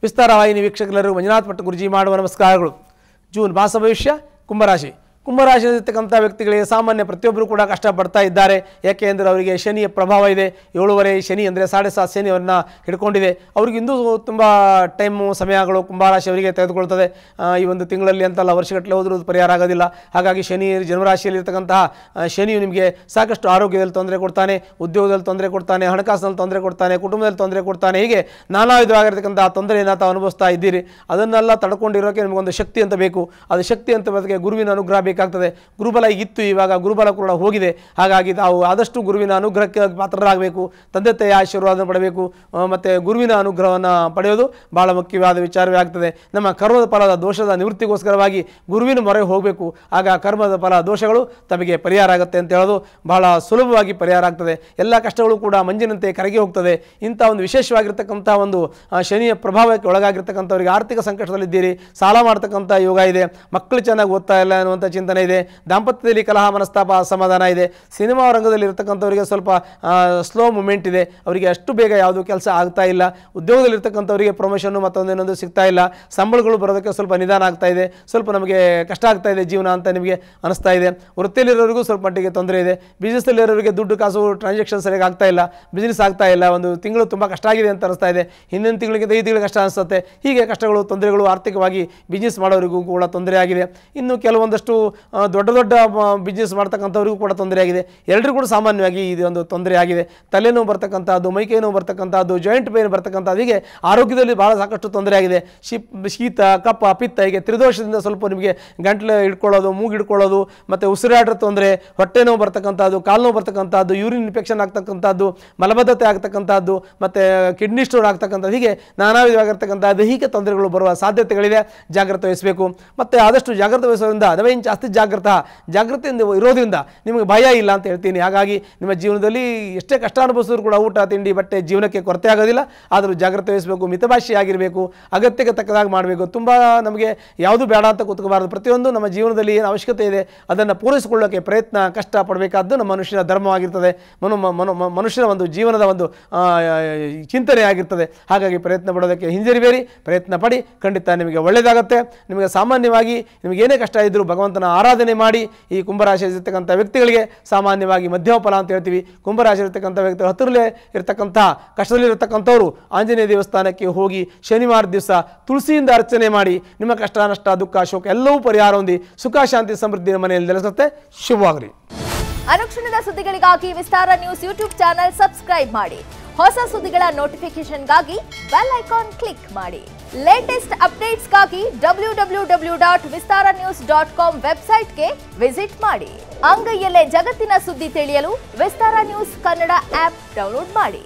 ವಿಸ್ತಾರ ವಾಹಿನಿ ವೀಕ್ಷಕರೆಲ್ಲರಿಗೂ ಮಂಜುನಾಥ್ ಭಟ್ ಗುರುಜಿ ಮಾಡುವ ನಮಸ್ಕಾರಗಳು. ಜೂನ್ ಮಾಸ ಭವಿಷ್ಯ ಕುಂಭರಾಶಿ. ಕುಂಭರಾಶಿಯಲ್ಲಿರ್ತಕ್ಕಂಥ ವ್ಯಕ್ತಿಗಳಿಗೆ ಸಾಮಾನ್ಯ ಪ್ರತಿಯೊಬ್ಬರು ಕೂಡ ಕಷ್ಟಪಡ್ತಾ ಇದ್ದಾರೆ. ಯಾಕೆ ಅಂದರೆ ಅವರಿಗೆ ಶನಿಯ ಪ್ರಭಾವ ಇದೆ. 7.5 ಶನಿ ಅಂದರೆ 7.5 ಶನಿ ಅವರನ್ನ ಹಿಡ್ಕೊಂಡಿದೆ. ಅವ್ರಿಗೆ ಇನ್ನೂ ತುಂಬ ಟೈಮು ಸಮಯಗಳು ಕುಂಭರಾಶಿ ಅವರಿಗೆ ತೆಗೆದುಕೊಳ್ತದೆ. ಈ ಒಂದು ತಿಂಗಳಲ್ಲಿ ಅಂತಲ್ಲ, ವರ್ಷಗಟ್ಟಲೆ ಹೋದರೂ ಪರಿಹಾರ ಆಗೋದಿಲ್ಲ. ಹಾಗಾಗಿ ಶನಿ ಜನ್ಮರಾಶಿಯಲ್ಲಿರ್ತಕ್ಕಂತಹ ಶನಿಯು ನಿಮಗೆ ಸಾಕಷ್ಟು ಆರೋಗ್ಯದಲ್ಲಿ ತೊಂದರೆ ಕೊಡ್ತಾನೆ, ಉದ್ಯೋಗದಲ್ಲಿ ತೊಂದರೆ ಕೊಡ್ತಾನೆ, ಹಣಕಾಸಿನಲ್ಲಿ ತೊಂದರೆ ಕೊಡ್ತಾನೆ, ಕುಟುಂಬದಲ್ಲಿ ತೊಂದರೆ ಕೊಡ್ತಾನೆ. ಹೀಗೆ ನಾನಾ ವಿಧವಾಗಿರ್ತಕ್ಕಂಥ ತೊಂದರೆಯನ್ನು ತಾವು ಅನುಭವಿಸ್ತಾ ಇದ್ದೀರಿ. ಅದನ್ನೆಲ್ಲ ತಡ್ಕೊಂಡಿರೋಕ್ಕೆ ನಿಮಗೊಂದು ಶಕ್ತಿ ಅಂತ ಬೇಕು. ಅದು ಶಕ್ತಿ ಅಂತ ಬದಲಿಗೆ ಗುರುವಿನ ಅನುಗ್ರಹ ಬೇಕಾಗ್ತದೆ. ಗುರುಬಲ ಇತ್ತು, ಇವಾಗ ಗುರುಬಲ ಕೂಡ ಹೋಗಿದೆ. ಹಾಗಾಗಿ ನಾವು ಆದಷ್ಟು ಗುರುವಿನ ಅನುಗ್ರಹಕ್ಕೆ ಪಾತ್ರರಾಗಬೇಕು, ತಂದೆ ತಾಯಿಯ ಆಶೀರ್ವಾದ ಪಡಬೇಕು. ಮತ್ತು ಗುರುವಿನ ಅನುಗ್ರಹವನ್ನು ಪಡೆಯೋದು ಬಹಳ ಮುಖ್ಯವಾದ ವಿಚಾರವೇ ಆಗ್ತದೆ. ನಮ್ಮ ಕರ್ಮದ ಫಲದ ದೋಷದ ನಿವೃತ್ತಿಗೋಸ್ಕರವಾಗಿ ಗುರುವಿನ ಮೊರೆ ಹೋಗಬೇಕು. ಆಗ ಕರ್ಮದ ಫಲ ದೋಷಗಳು ತಮಗೆ ಪರಿಹಾರ ಆಗುತ್ತೆ ಅಂತ ಹೇಳೋದು ಬಹಳ ಸುಲಭವಾಗಿ ಪರಿಹಾರ ಆಗ್ತದೆ. ಎಲ್ಲ ಕಷ್ಟಗಳು ಕೂಡ ಮಂಜಿನಂತೆ ಕರಗಿ ಹೋಗ್ತದೆ. ಇಂಥ ಒಂದು ವಿಶೇಷವಾಗಿರ್ತಕ್ಕಂಥ ಒಂದು ಶನಿಯ ಪ್ರಭಾವಕ್ಕೆ ಒಳಗಾಗಿರ್ತಕ್ಕಂಥವ್ರಿಗೆ ಆರ್ಥಿಕ ಸಂಕಷ್ಟದಲ್ಲಿದ್ದೀರಿ, ಸಾಲ ಮಾಡ್ತಕ್ಕಂಥ ಯೋಗ ಇದೆ, ಮಕ್ಕಳು ಚೆನ್ನಾಗಿ ಓದ್ತಾ ಇಲ್ಲ ಅನ್ನುವಂಥ ಚಿಂತನೆ ಇದೆ, ದಾಂಪತ್ಯದಲ್ಲಿ ಕಲಹ ಮನಸ್ತಾಪ ಅಸಮಾಧಾನ ಇದೆ, ಸಿನಿಮಾ ರಂಗದಲ್ಲಿ ಇರತಕ್ಕಂಥವರಿಗೆ ಸ್ವಲ್ಪ ಸ್ಲೋ ಮೂಮೆಂಟ್ ಇದೆ, ಅವರಿಗೆ ಅಷ್ಟು ಬೇಗ ಯಾವುದೂ ಕೆಲಸ ಆಗ್ತಾ ಇಲ್ಲ, ಉದ್ಯೋಗದಲ್ಲಿರ್ತಕ್ಕಂಥವರಿಗೆ ಪ್ರಮೋಷನ್ನು ಮತ್ತೊಂದೇನೊಂದು ಸಿಗ್ತಾ ಇಲ್ಲ, ಸಂಬಳಗಳು ಬರೋದಕ್ಕೆ ಸ್ವಲ್ಪ ನಿಧಾನ ಆಗ್ತಾ ಇದೆ, ಸ್ವಲ್ಪ ನಮಗೆ ಕಷ್ಟ ಆಗ್ತಾ ಇದೆ ಜೀವನ ಅಂತ ನಿಮಗೆ ಅನಿಸ್ತಾ ಇದೆ. ವೃತ್ತಿಯಲ್ಲಿರೋರಿಗೂ ಸ್ವಲ್ಪ ಮಟ್ಟಿಗೆ ತೊಂದರೆ ಇದೆ. ಬಿಸ್ನೆಸ್ಸಲ್ಲಿರೋರಿಗೆ ದುಡ್ಡು ಕಾಸು ಟ್ರಾನ್ಸಾಕ್ಷನ್ ಸರಿಯಾಗಿ ಆಗ್ತಾ ಇಲ್ಲ, ಬಿಸ್ನೆಸ್ ಆಗ್ತಾ ಇಲ್ಲ, ಒಂದು ತಿಂಗಳು ತುಂಬ ಕಷ್ಟ ಆಗಿದೆ ಅಂತ ಅನಿಸ್ತಾ ಇದೆ, ಹಿಂದಿನ ತಿಂಗಳಿಗಿಂತ ಈ ತಿಂಗಳು ಕಷ್ಟ ಅನಿಸುತ್ತೆ. ಹೀಗೆ ಕಷ್ಟಗಳು ತೊಂದರೆಗಳು ಆರ್ಥಿಕವಾಗಿ ಬಿಸ್ನೆಸ್ ಮಾಡೋರಿಗೂ ಕೂಡ ತೊಂದರೆ ಆಗಿದೆ. ಇನ್ನು ಕೆಲವೊಂದಷ್ಟು ದೊಡ್ಡ ದೊಡ್ಡ ಬಿಸ್ನೆಸ್ ಮಾಡ್ತಕ್ಕಂಥವ್ರಿಗೂ ಕೂಡ ತೊಂದರೆ ಆಗಿದೆ. ಎಲ್ಲರಿಗೂ ಕೂಡ ಸಾಮಾನ್ಯವಾಗಿ ಇದು ಒಂದು ತೊಂದರೆ ಆಗಿದೆ. ತಲೆನೋವು ಬರ್ತಕ್ಕಂಥದ್ದು, ಮೈಕೈ ನೋವು ಬರ್ತಕ್ಕಂಥದ್ದು, ಜಾಯಿಂಟ್ ಪೇನ್ ಬರ್ತಕ್ಕಂಥದ್ದು, ಹೀಗೆ ಆರೋಗ್ಯದಲ್ಲಿ ಭಾಳ ಸಾಕಷ್ಟು ತೊಂದರೆ ಆಗಿದೆ. ಶೀತ, ಕಫ, ಪಿತ್ತ, ಹೀಗೆ ತ್ರಿದೋಷದಿಂದ ಸ್ವಲ್ಪ ನಿಮಗೆ ಗಂಟ್ಲು ಹಿಡ್ಕೊಳ್ಳೋದು, ಮೂಗು ಹಿಡ್ಕೊಳ್ಳೋದು, ಮತ್ತು ಉಸಿರಾಟದ ತೊಂದರೆ, ಹೊಟ್ಟೆ ನೋವು ಬರ್ತಕ್ಕಂಥದ್ದು, ಕಾಲು ನೋವು ಬರ್ತಕ್ಕಂಥದ್ದು, ಯೂರಿನ್ ಇನ್ಫೆಕ್ಷನ್ ಆಗ್ತಕ್ಕಂಥದ್ದು, ಮಲಬದ್ಧತೆ ಆಗ್ತಕ್ಕಂಥದ್ದು, ಮತ್ತು ಕಿಡ್ನಿ ಸ್ಟೋನ್ ಆಗ್ತಕ್ಕಂಥದ್ದು, ಹೀಗೆ ನಾನಾ ವಿಧವಾಗಿರ್ತಕ್ಕಂಥ ದೈಹಿಕ ತೊಂದರೆಗಳು ಬರುವ ಸಾಧ್ಯತೆಗಳಿದೆ. ಜಾಗ್ರತೆ ವಹಿಸಬೇಕು. ಮತ್ತು ಆದಷ್ಟು ಜಾಗ್ರತೆ ವಹಿಸೋದ್ರಿಂದ ಅದವೇನು ಜಾಸ್ತಿ ಜಾಗೃತಿಯಿಂದ ಇರೋದ್ರಿಂದ ನಿಮಗೆ ಭಯ ಇಲ್ಲ ಅಂತ ಹೇಳ್ತೀನಿ. ಹಾಗಾಗಿ ನಿಮ್ಮ ಜೀವನದಲ್ಲಿ ಎಷ್ಟೇ ಕಷ್ಟ ಅನುಭವಿಸಿದ್ರು ಕೂಡ ಊಟ, ತಿಂಡಿ, ಬಟ್ಟೆ, ಜೀವನಕ್ಕೆ ಕೊರತೆ ಆಗೋದಿಲ್ಲ. ಆದರೂ ಜಾಗ್ರತೆ ವಹಿಸಬೇಕು, ಮಿತಭಾಷೆಯಾಗಿರಬೇಕು, ಅಗತ್ಯಕ್ಕೆ ತಕ್ಕದಾಗ ಮಾಡಬೇಕು. ತುಂಬ ನಮಗೆ ಯಾವುದು ಬೇಡ ಅಂತ ಕೂತ್ಕೋಬಾರ್ದು. ಪ್ರತಿಯೊಂದು ನಮ್ಮ ಜೀವನದಲ್ಲಿ ಏನು ಅವಶ್ಯಕತೆ ಇದೆ ಅದನ್ನು ಪೂರೈಸಿಕೊಳ್ಳೋಕ್ಕೆ ಪ್ರಯತ್ನ, ಕಷ್ಟ ಪಡಬೇಕಾದ್ದು ನಮ್ಮ ಮನುಷ್ಯನ ಧರ್ಮವಾಗಿರ್ತದೆ, ಮನುಷ್ಯನ ಒಂದು ಜೀವನದ ಒಂದು ಚಿಂತನೆ ಆಗಿರ್ತದೆ. ಹಾಗಾಗಿ ಪ್ರಯತ್ನ ಪಡೋದಕ್ಕೆ ಹಿಂಜರಿಬೇಡಿ, ಪ್ರಯತ್ನ ಪಡಿ, ಖಂಡಿತ ನಿಮಗೆ ಒಳ್ಳೆಯದಾಗುತ್ತೆ. ನಿಮಗೆ ಸಾಮಾನ್ಯವಾಗಿ ನಿಮಗೇನೇ ಕಷ್ಟ ಇದ್ದರೂ ಭಗವಂತನ ಆರಾಧನೆ ಮಾಡಿ. ಈ ಕುಂಭರಾಶಿ ಇರ್ತಕ್ಕಂಥ ವ್ಯಕ್ತಿಗಳಿಗೆ ಸಾಮಾನ್ಯವಾಗಿ ಮಧ್ಯಮ ಫಲ ಅಂತ ಹೇಳ್ತೀವಿ. ಕುಂಭರಾಶಿ ಇರ್ತಕ್ಕಂಥ ವ್ಯಕ್ತಿಗಳು ಹತ್ತಿರಲೇ ಇರ್ತಕ್ಕಂಥ ಕಷ್ಟದಲ್ಲಿರ್ತಕ್ಕಂಥವ್ರು ಆಂಜನೇಯ ದೇವಸ್ಥಾನಕ್ಕೆ ಹೋಗಿ ಶನಿವಾರ ದಿವಸ ತುಳಸಿಯಿಂದ ಅರ್ಚನೆ ಮಾಡಿ ನಿಮ್ಮ ಕಷ್ಟ, ನಷ್ಟ, ದುಃಖ, ಶೋಕ ಎಲ್ಲವೂ ಪರಿಹಾರ ಹೊಂದಿ ಸುಖ, ಶಾಂತಿ, ಸಮೃದ್ಧಿ ಮನೆಯಲ್ಲಿ ನೆಲೆಸುತ್ತೆ. ಶುಭವಾಗಲಿ. ಅನುಕ್ಷಣದ ಸುದ್ದಿಗಳಿಗಾಗಿ ವಿಸ್ತಾರ ನ್ಯೂಸ್ ಯೂಟ್ಯೂಬ್ ಚಾನೆಲ್ ಸಬ್ಸ್ಕ್ರೈಬ್ ಮಾಡಿ. ಹೊಸ ಸುದ್ದಿಗಳ ನೋಟಿಫಿಕೇಶನ್ಗಾಗಿ ಬೆಲ್ ಐಕಾನ್ ಕ್ಲಿಕ್ ಮಾಡಿ. ಲೇಟೆಸ್ಟ್ ಅಪ್ಡೇಟ್ಸ್ಗಾಗಿ www.vistaranews.com ವೆಬ್ಸೈಟ್ಗೆ ವಿಸಿಟ್ ಮಾಡಿ. ಅಂಗೈಯಲ್ಲೇ ಜಗತ್ತಿನ ಸುದ್ದಿ ತಿಳಿಯಲು ವಿಸ್ತಾರ ನ್ಯೂಸ್ ಕನ್ನಡ ಆಪ್ ಡೌನ್ಲೋಡ್ ಮಾಡಿ.